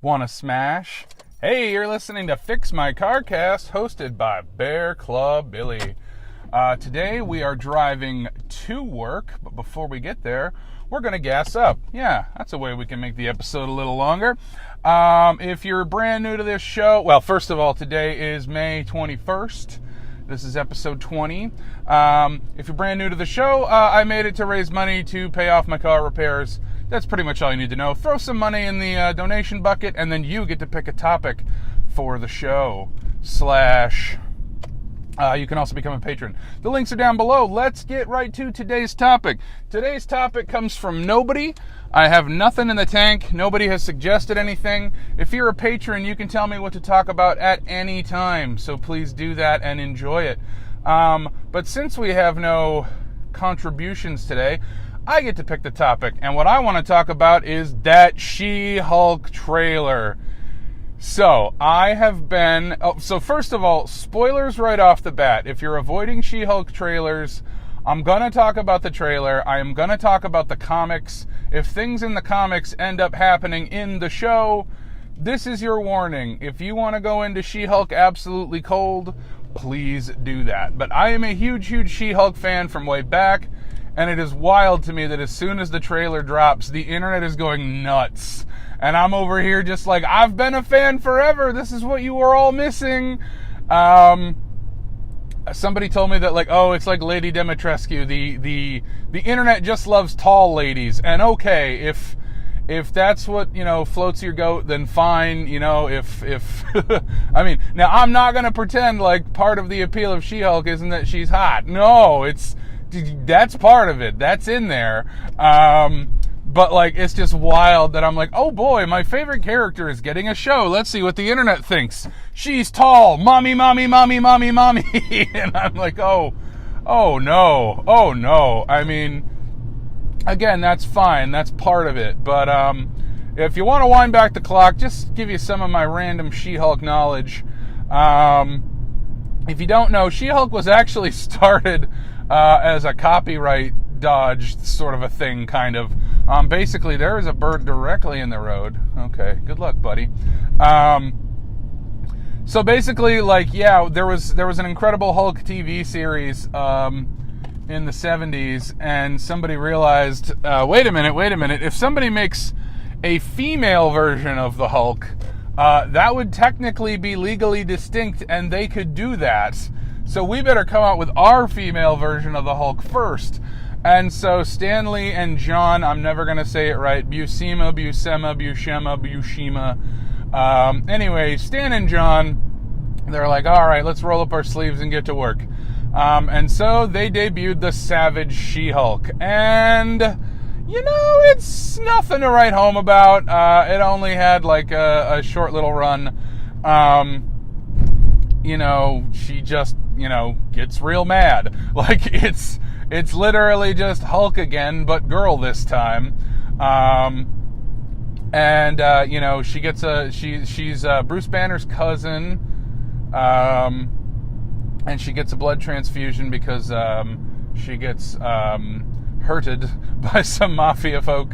Wanna smash? Hey, you're listening to Fix My Carcast, hosted by Bear Claw Billie. Today we are driving to work, but before we get there, we're going to gas up. Yeah, that's a way we can make the episode a little longer. If you're brand new to this show, well, first of all, today is May 21st. This is episode 20. If you're brand new to the show, I made it to raise money to pay off my car repairs. That's pretty much all you need to know. Throw some money in the donation bucket, and then you get to pick a topic for the show. You can also become a patron. The links are down below. Let's get right to today's topic. Today's topic comes from nobody. I have nothing in the tank. Nobody has suggested anything. If you're a patron, you can tell me what to talk about at any time. So please do that and enjoy it. But since we have no contributions today, I get to pick the topic. And what I want to talk about is that She-Hulk trailer. So, so first of all, spoilers right off the bat. If you're avoiding She-Hulk trailers, I'm going to talk about the trailer. I am going to talk about the comics. If things in the comics end up happening in the show, this is your warning. If you want to go into She-Hulk absolutely cold, please do that. But I am a huge, huge She-Hulk fan from way back, and it is wild to me that as soon as the trailer drops, the internet is going nuts. And I'm over here just like, I've been a fan forever. This is what you were all missing. Somebody told me that, like, oh, it's like Lady Dimitrescu. The internet just loves tall ladies. And okay, if that's what, floats your goat, then fine. If I mean, now I'm not going to pretend like part of the appeal of She-Hulk isn't that she's hot. No, that's part of it. That's in there. But, like, it's just wild that I'm like, oh boy, my favorite character is getting a show. Let's see what the internet thinks. She's tall. Mommy, mommy, mommy, mommy, mommy. And I'm like, oh no. I mean, again, that's fine. That's part of it. But if you want to wind back the clock, just give you some of my random She-Hulk knowledge. If you don't know, She-Hulk was actually started as a copyright dodge sort of a thing, kind of. Basically, there is a bird directly in the road. Okay, good luck, buddy. So basically, like, yeah, there was an Incredible Hulk TV series in the 70s, and somebody realized, wait a minute, if somebody makes a female version of the Hulk, that would technically be legally distinct, and they could do that. So we better come out with our female version of the Hulk first. And so Stanley and John, I'm never going to say it right, Buscema, anyway, Stan and John, they're like, all right, let's roll up our sleeves and get to work. And so they debuted the Savage She-Hulk. And, it's nothing to write home about. It only had like a short little run. She just, gets real mad. Like, it's literally just Hulk again, but girl this time. She's Bruce Banner's cousin, and she gets a blood transfusion because she gets hurted by some mafia folk.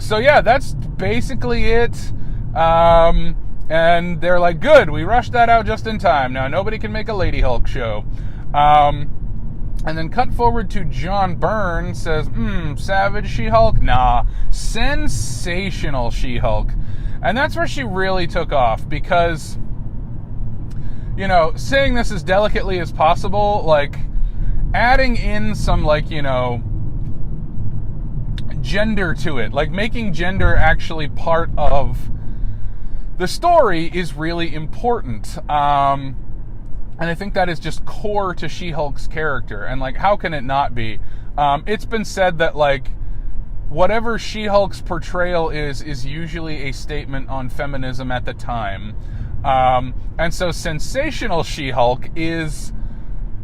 So yeah, that's basically it. And they're like, good, we rushed that out just in time. Now nobody can make a Lady Hulk show. And then cut forward to John Byrne, says, Savage She-Hulk? Nah, sensational She-Hulk. And that's where she really took off, because, saying this as delicately as possible, like, adding in some, like, gender to it, like, making gender actually part of the story is really important. And I think that is just core to She-Hulk's character. And, like, how can it not be? It's been said that, like, whatever She-Hulk's portrayal is usually a statement on feminism at the time. And so sensational She-Hulk is,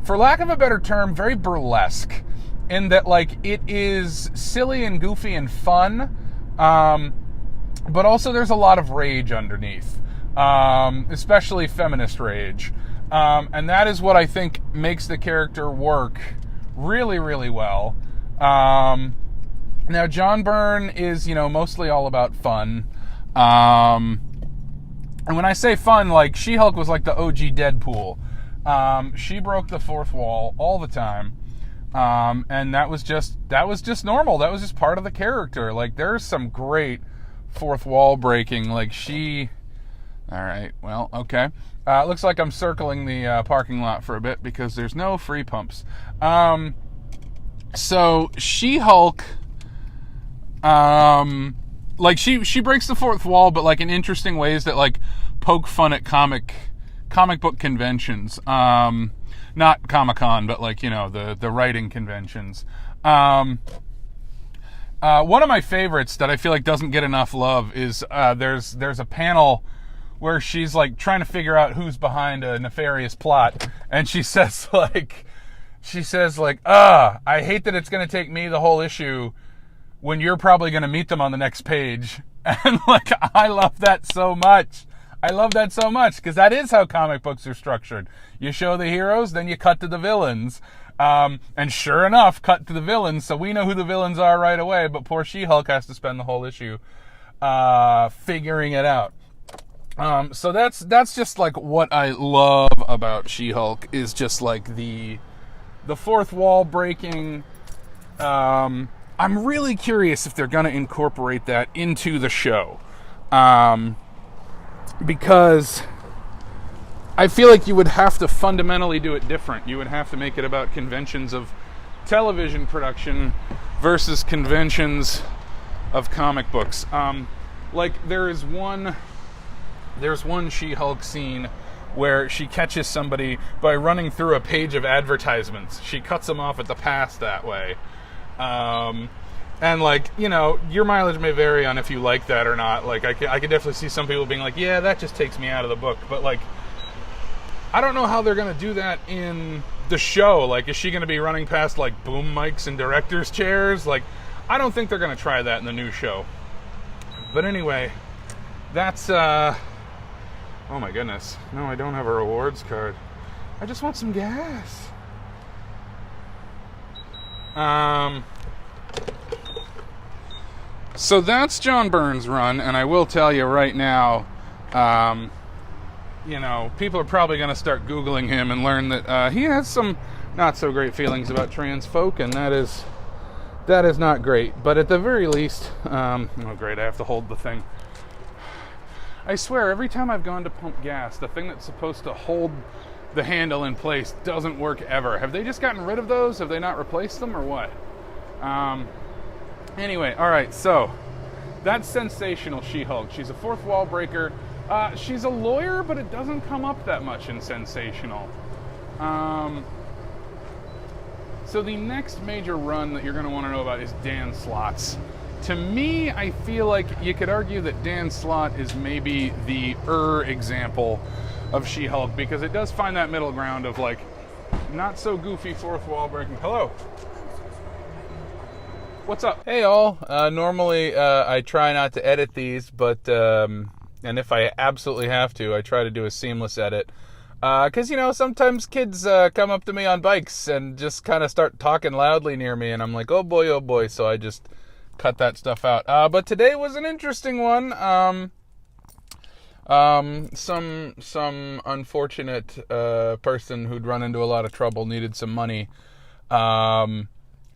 for lack of a better term, very burlesque. In that, like, it is silly and goofy and fun. But also there's a lot of rage underneath. Especially feminist rage. And that is what I think makes the character work really, really well. Now, John Byrne is, mostly all about fun. And when I say fun, like, She-Hulk was like the OG Deadpool. She broke the fourth wall all the time. And that was just normal. That was just part of the character. Like, there's some great fourth wall breaking. Like, all right, well, okay. Looks like I'm circling the parking lot for a bit because there's no free pumps. So She-Hulk, like, she breaks the fourth wall, but like in interesting ways that like poke fun at comic book conventions. Not Comic-Con, but like, the writing conventions. One of my favorites that I feel like doesn't get enough love is there's a panel where she's like trying to figure out who's behind a nefarious plot, and she says like, I hate that it's going to take me the whole issue when you're probably going to meet them on the next page. And like, I love that so much. Because that is how comic books are structured. You show the heroes, then you cut to the villains. And sure enough, cut to the villains, so we know who the villains are right away, but poor She-Hulk has to spend the whole issue figuring it out. So that's just like what I love about She-Hulk, is just like the fourth wall breaking. I'm really curious if they're going to incorporate that into the show. Because I feel like you would have to fundamentally do it different. You would have to make it about conventions of television production versus conventions of comic books. Like, there's one She-Hulk scene where she catches somebody by running through a page of advertisements. She cuts them off at the pass that way. And like, your mileage may vary on if you like that or not. Like, I can definitely see some people being like, yeah, that just takes me out of the book. But like, I don't know how they're going to do that in the show. Like, is she going to be running past like boom mics and director's chairs? Like, I don't think they're going to try that in the new show. But anyway, that's, oh my goodness. No, I don't have a rewards card. I just want some gas. So that's John Byrne's run, and I will tell you right now, people are probably going to start Googling him and learn that he has some not so great feelings about trans folk, and that is not great. But at the very least, oh great, I have to hold the thing. I swear, every time I've gone to pump gas, the thing that's supposed to hold the handle in place doesn't work ever. Have they just gotten rid of those? Have they not replaced them, or what? Anyway, alright, so that's sensational She-Hulk. She's a fourth wall breaker. She's a lawyer, but it doesn't come up that much in sensational. So the next major run that you're going to want to know about is Dan Slott's. To me, I feel like you could argue that Dan Slott is maybe the example of She-Hulk, because it does find that middle ground of like not so goofy fourth wall breaking. Hello. What's up? Hey all. Normally I try not to edit these, but and if I absolutely have to, I try to do a seamless edit. Because, sometimes kids come up to me on bikes and just kind of start talking loudly near me, and I'm like, oh boy, so I just cut that stuff out. But today was an interesting one. Some unfortunate person who'd run into a lot of trouble needed some money.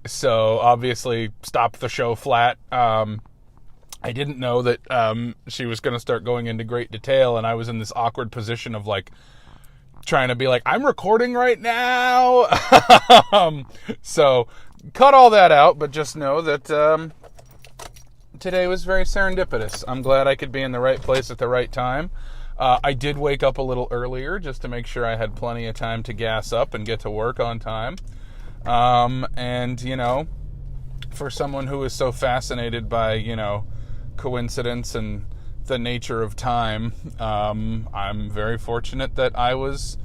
So obviously stopped the show flat. I didn't know that she was going to start going into great detail, and I was in this awkward position of like trying to be like, I'm recording right now. So cut all that out, but just know that today was very serendipitous. I'm glad I could be in the right place at the right time. I did wake up a little earlier just to make sure I had plenty of time to gas up and get to work on time. And, for someone who is so fascinated by, coincidence and the nature of time, I'm very fortunate that I was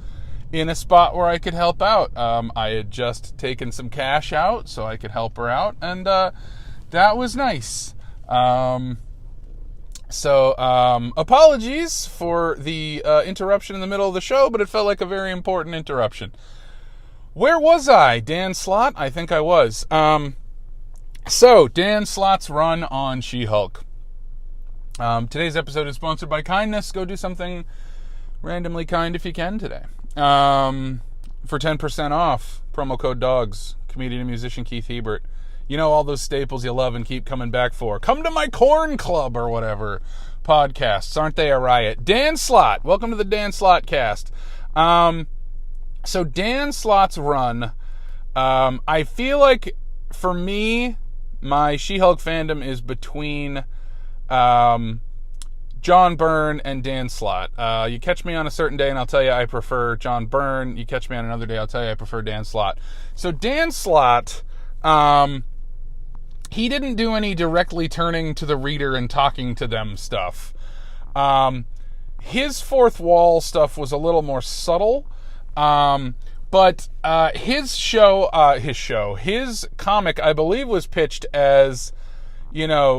in a spot where I could help out. I had just taken some cash out so I could help her out, and that was nice. So apologies for the interruption in the middle of the show, but it felt like a very important interruption. Where was I? Dan Slott? I think I was. So, Dan Slott's run on She-Hulk. Today's episode is sponsored by kindness. Go do something randomly kind if you can today. For 10% off, promo code DOGS, comedian and musician Keith Hebert. You know all those staples you love and keep coming back for. Come to my corn club or whatever. Podcasts, aren't they a riot? Dan Slott, welcome to the Dan Slott cast. So Dan Slott's run, I feel like for me, my She-Hulk fandom is between John Byrne and Dan Slott. You catch me on a certain day and I'll tell you I prefer John Byrne. You catch me on another day, I'll tell you I prefer Dan Slott. So Dan Slott, he didn't do any directly turning to the reader and talking to them stuff. His fourth wall stuff was a little more subtle. But his comic, I believe, was pitched as,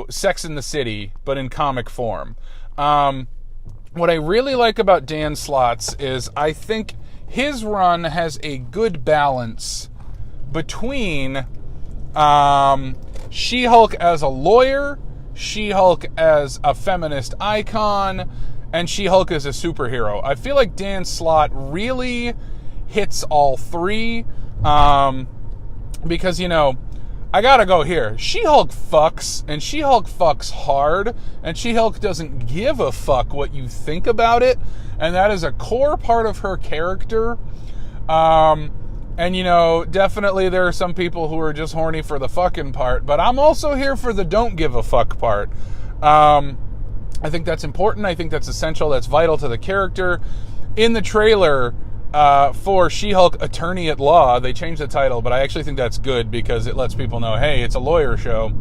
Sex in the City, but in comic form. What I really like about Dan Slott's is I think his run has a good balance between She-Hulk as a lawyer, She-Hulk as a feminist icon, and She-Hulk as a superhero. I feel like Dan Slott really hits all three, because, I gotta go here. She-Hulk fucks, and She-Hulk fucks hard, and She-Hulk doesn't give a fuck what you think about it, and that is a core part of her character. And, definitely there are some people who are just horny for the fucking part, but I'm also here for the don't give a fuck part. I think that's important. I think that's essential. That's vital to the character. In the trailer for She-Hulk Attorney at Law, they changed the title, but I actually think that's good because it lets people know, hey, it's a lawyer show.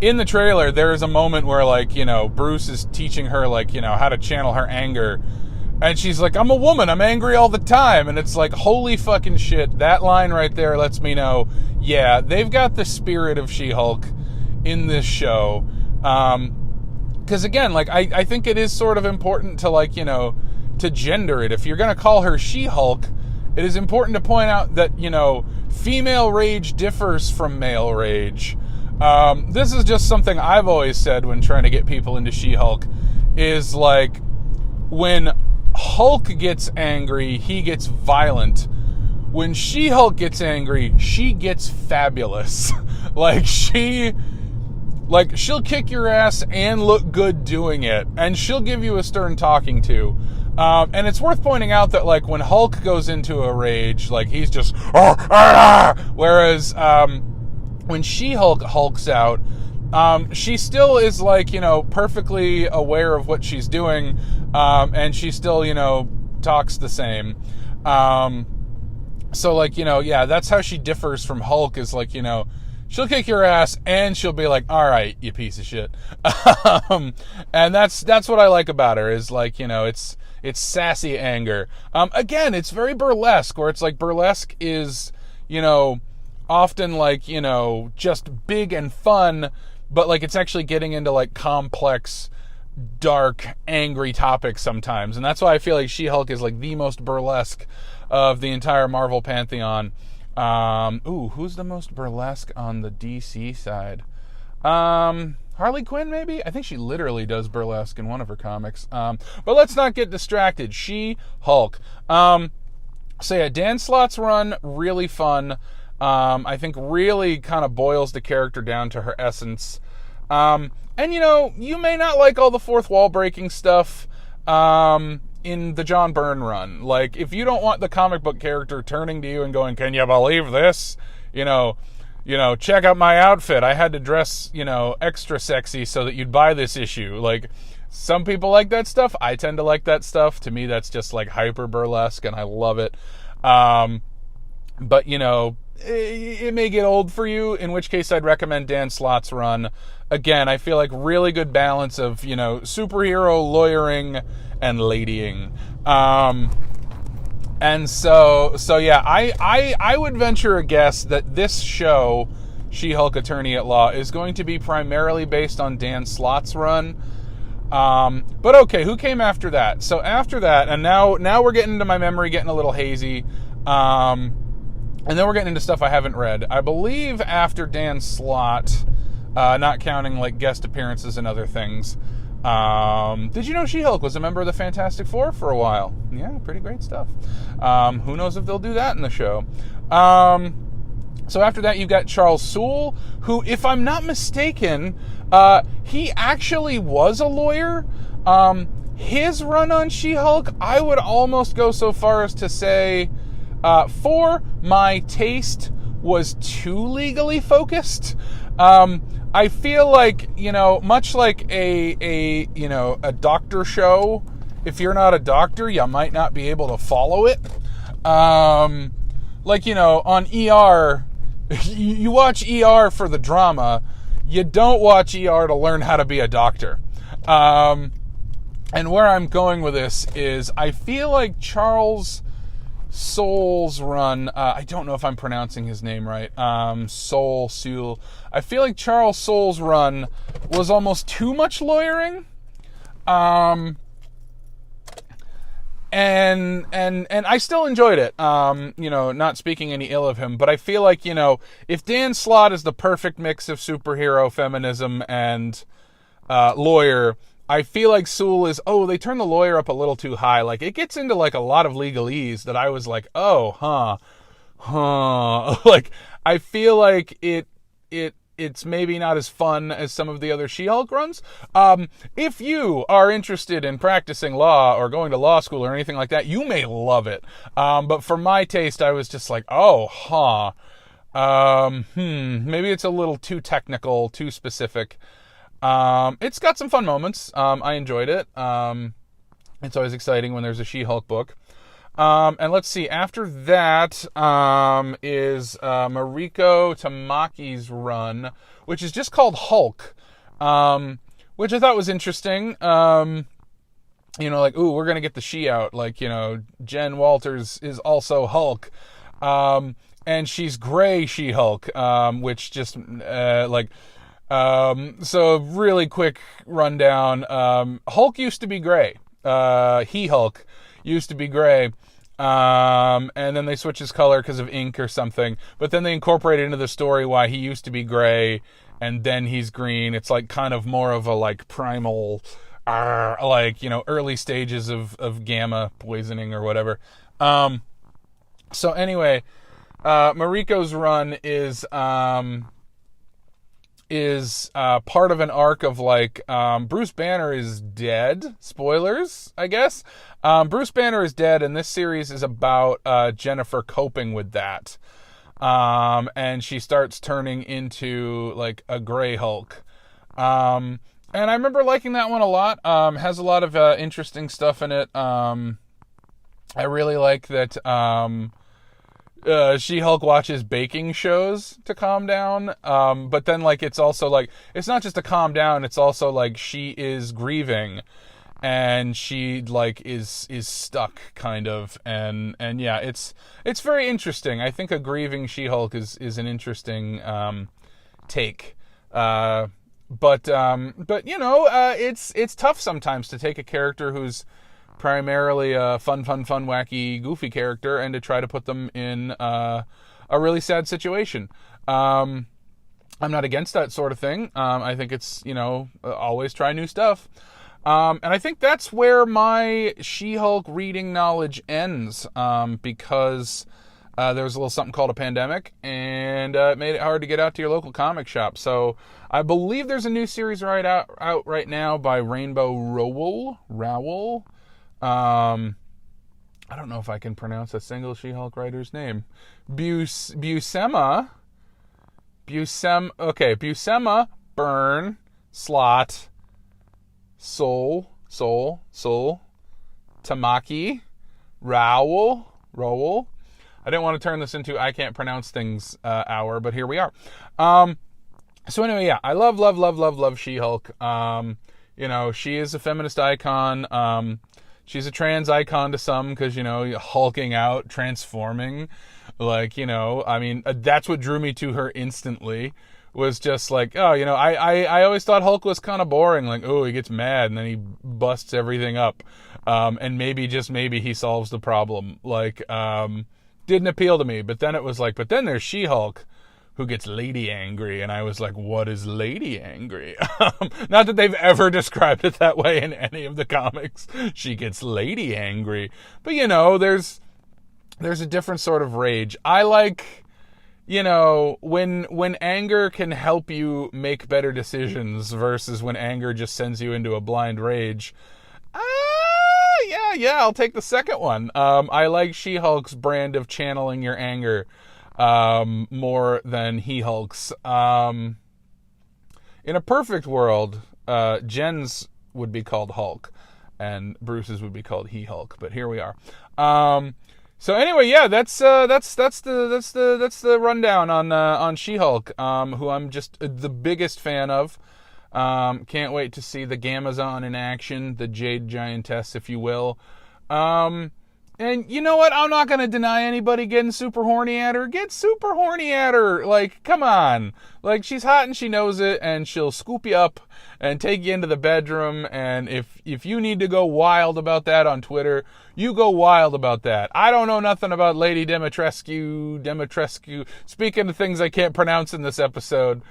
In the trailer, there is a moment where, Bruce is teaching her, how to channel her anger. And she's like, I'm a woman, I'm angry all the time. And it's like, holy fucking shit. That line right there lets me know, yeah, they've got the spirit of She-Hulk in this show. Because again, I think it is sort of important to, to gender it. If you're going to call her She-Hulk, it is important to point out that, female rage differs from male rage. This is just something I've always said when trying to get people into She-Hulk, is when Hulk gets angry, he gets violent. When She-Hulk gets angry, she gets fabulous. She'll kick your ass and look good doing it, and she'll give you a stern talking to. And it's worth pointing out that, when Hulk goes into a rage, he's just, whereas, when She-Hulk hulks out, she still is, perfectly aware of what she's doing, and she still, talks the same. So, that's how she differs from Hulk, is, she'll kick your ass and she'll be like, all right, you piece of shit. And that's what I like about her, is it's sassy anger. Again, it's very burlesque, where it's burlesque is, often just big and fun, but it's actually getting into complex, dark, angry topics sometimes. And that's why I feel like She-Hulk is the most burlesque of the entire Marvel pantheon. Who's the most burlesque on the DC side? Harley Quinn, maybe? I think she literally does burlesque in one of her comics. But let's not get distracted. She-Hulk. So yeah, Dan Slott's run, really fun. I think really kind of boils the character down to her essence. And you may not like all the fourth wall breaking stuff, in the John Byrne run. If you don't want the comic book character turning to you and going, can you believe this? Check out my outfit. I had to dress, extra sexy so that you'd buy this issue. Some people like that stuff. I tend to like that stuff. To me, that's just hyper burlesque, and I love it. But, it may get old for you, in which case I'd recommend Dan Slott's run. Again, I feel really good balance of, superhero, lawyering, and ladying. And so yeah, I would venture a guess that this show, She-Hulk Attorney at Law, is going to be primarily based on Dan Slott's run. But okay, who came after that? So after that, and now we're getting into my memory getting a little hazy. And then we're getting into stuff I haven't read. I believe after Dan Slott, not counting like guest appearances and other things. Did you know She-Hulk was a member of the Fantastic Four for a while? Yeah, pretty great stuff. Who knows if they'll do that in the show. So after that, you've got Charles Soule, who, if I'm not mistaken, he actually was a lawyer. His run on She-Hulk, I would almost go so far as to say, for my taste, was too legally focused. I feel like, much like a doctor show, if you're not a doctor, you might not be able to follow it. On ER, you watch ER for the drama. You don't watch ER to learn how to be a doctor. And where I'm going with this is I feel like Charles Soule's run, I don't know if I'm pronouncing his name right, Soule. I feel like Charles Soule's run was almost too much lawyering. And I still enjoyed it. Not speaking any ill of him, but I feel like, if Dan Slott is the perfect mix of superhero, feminism, and lawyer, I feel like Soule is, they turned the lawyer up a little too high. Like, it gets into, like, a lot of legalese that I was like, Like, I feel like it's maybe not as fun as some of the other She-Hulk runs. If you are interested in practicing law or going to law school or anything like that, you may love it. But for my taste, I was just like, maybe it's a little too technical, too specific. It's got some fun moments. I enjoyed it. It's always exciting when there's a She-Hulk book. And let's see, after that is Mariko Tamaki's run, which is just called Hulk, which I thought was interesting. We're going to get the she out. Like, Jen Walters is also Hulk. And she's gray She-Hulk, which just, so really quick rundown. Hulk used to be gray. Hulk used to be gray. And then they switch his color because of ink or something. But then they incorporate into the story why he used to be gray and then he's green. It's like kind of more of a like primal, early stages of gamma poisoning or whatever. So anyway, Mariko's run is part of an arc of Bruce Banner is dead. Spoilers, I guess. Bruce Banner is dead, and this series is about Jennifer coping with that. And she starts turning into a gray Hulk. And I remember liking that one a lot. Has a lot of interesting stuff in it. I really like that She-Hulk watches baking shows to calm down. But then it's also it's not just to calm down, it's also she is grieving and she is stuck kind of. And yeah, it's very interesting. I think a grieving She-Hulk is an interesting take. But it's tough sometimes to take a character who's primarily a fun, wacky, goofy character and to try to put them in a really sad situation. I'm not against that sort of thing. I think it's, always try new stuff. And I think that's where my She-Hulk reading knowledge ends, because there was a little something called a pandemic, and it made it hard to get out to your local comic shop. So I believe there's a new series out right now by Rainbow Rowell. I don't know if I can pronounce a single She-Hulk writer's name. Buscema, Byrne, Slott, Soule, Tamaki, Rowell. I didn't want to turn this into I can't pronounce things hour, but here we are. So anyway, yeah, I love She-Hulk. She is a feminist icon. She's a trans icon to some because, hulking out, transforming. That's what drew me to her instantly. Was just I always thought Hulk was kind of boring. He gets mad and then he busts everything up. And maybe, just maybe, he solves the problem. didn't appeal to me. But then it was like, but then there's She-Hulk, who gets lady angry, and I was like, what is lady angry? Not that they've ever described it that way in any of the comics. She gets lady angry. But, you know, there's a different sort of rage. I like, you know, when anger can help you make better decisions versus when anger just sends you into a blind rage. Yeah, I'll take the second one. I like She-Hulk's brand of channeling your anger more than He-Hulk's. In a perfect world, Jen's would be called Hulk, and Bruce's would be called He-Hulk. But here we are. So anyway, yeah, that's the rundown on She-Hulk, who I'm just the biggest fan of. Can't wait to see the Gamazon in action, the Jade Giantess, if you will. And you know what? I'm not going to deny anybody getting super horny at her. Get super horny at her. Like, come on. Like, she's hot and she knows it, and she'll scoop you up and take you into the bedroom. And if you need to go wild about that on Twitter, you go wild about that. I don't know nothing about Lady Dimitrescu. Speaking of things I can't pronounce in this episode.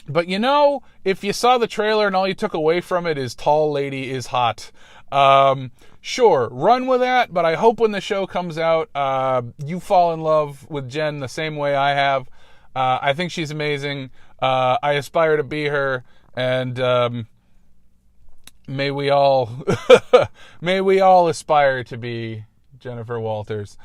But you know, if you saw the trailer and all you took away from it is tall lady is hot, sure, run with that, but I hope when the show comes out, you fall in love with Jen the same way I have. I think she's amazing. I aspire to be her, and may we all aspire to be Jennifer Walters.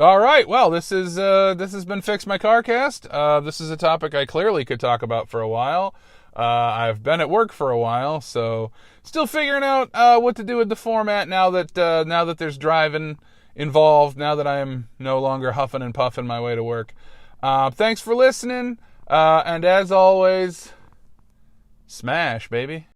All right, well, this has been Fix My Carcast. This is a topic I clearly could talk about for a while. I've been at work for a while, so still figuring out what to do with the format now that there's driving involved, now that I am no longer huffing and puffing my way to work. Thanks for listening, and as always, smash, baby.